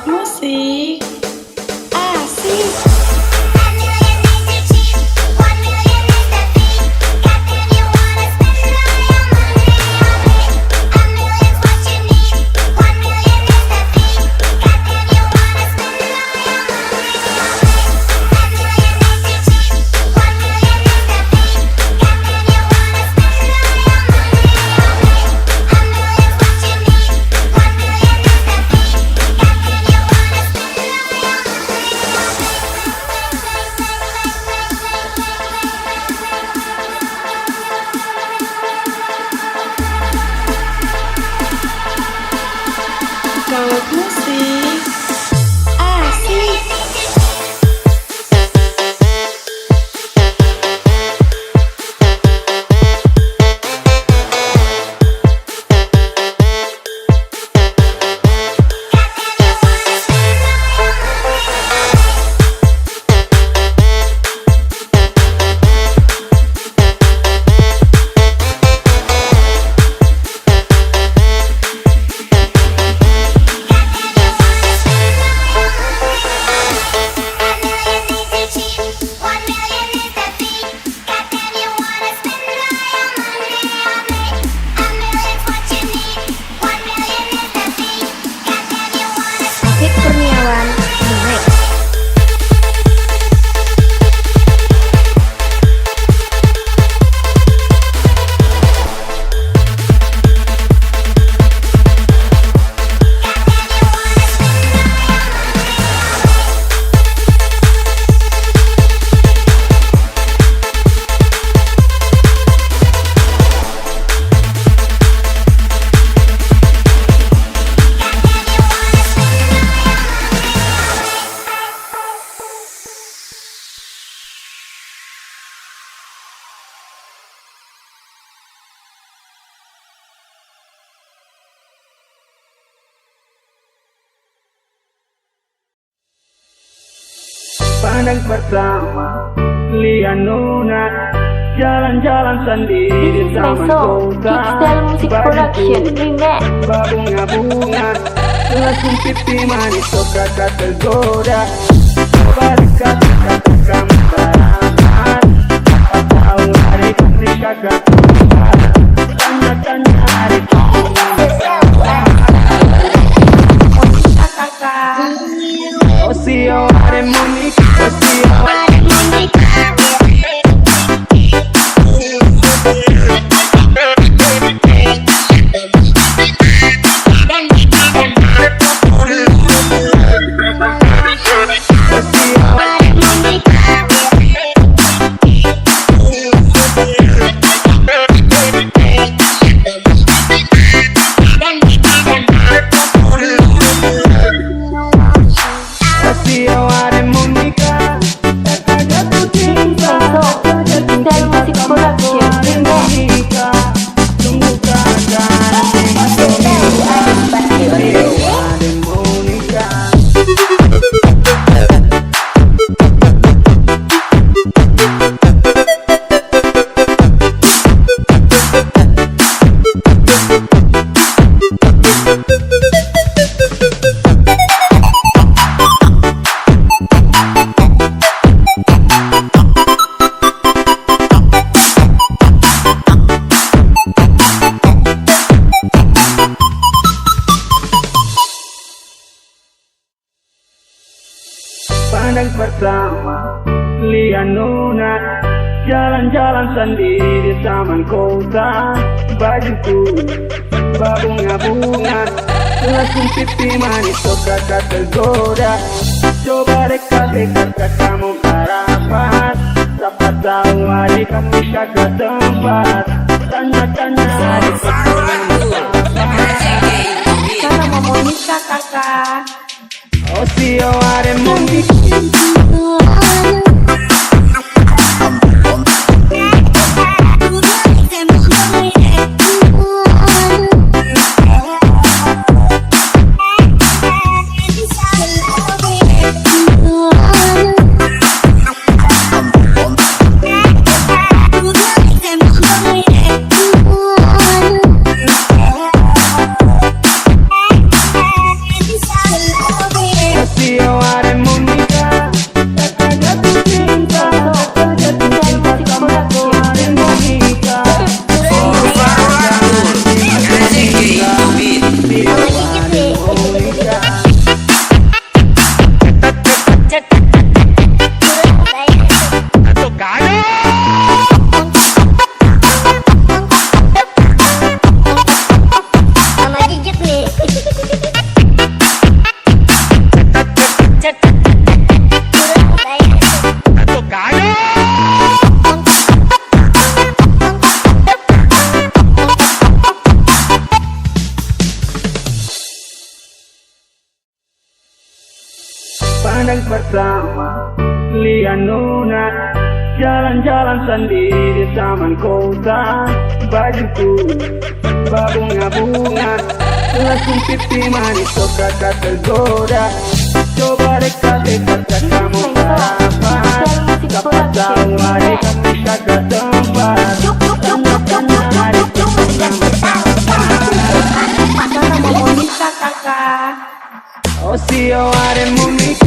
musik asik. Musik asik. Pandang pertama, lihat nona jalan-jalan sendiri taman kota. Musik production remix. Bunga-bunga, langsung pipi manis, suka tak tergoda. Coba dekat-dekat kamu beramat. Apa tahu hari ini kakak tanya-tanya hari ini. Osio are Musik, Osio are Musik. Pandang pertama, lihat nona jalan-jalan sendiri taman kota. Bajuku bunga-bunga, langsung pipi manis, suka tak tergoda. Coba dekat-dekat kamu harapan. Siapa tahu hari kamu kakak tempat. Tanya-tanya hari kamu Kalau mau nikah kakak. Osio are Musik. pandang pertama, lihat nona jalan-jalan sendiri di taman kota. Bajuku berbunga-bunga, langsung pipi manis kok kakak tergoda. Coba dekat-dekat kamu sarapan, dapat tahu hari kamu kakak tempat. Tanya-tanya hari kamu Mana mau bisa kakak? Oh, see you are in Musik.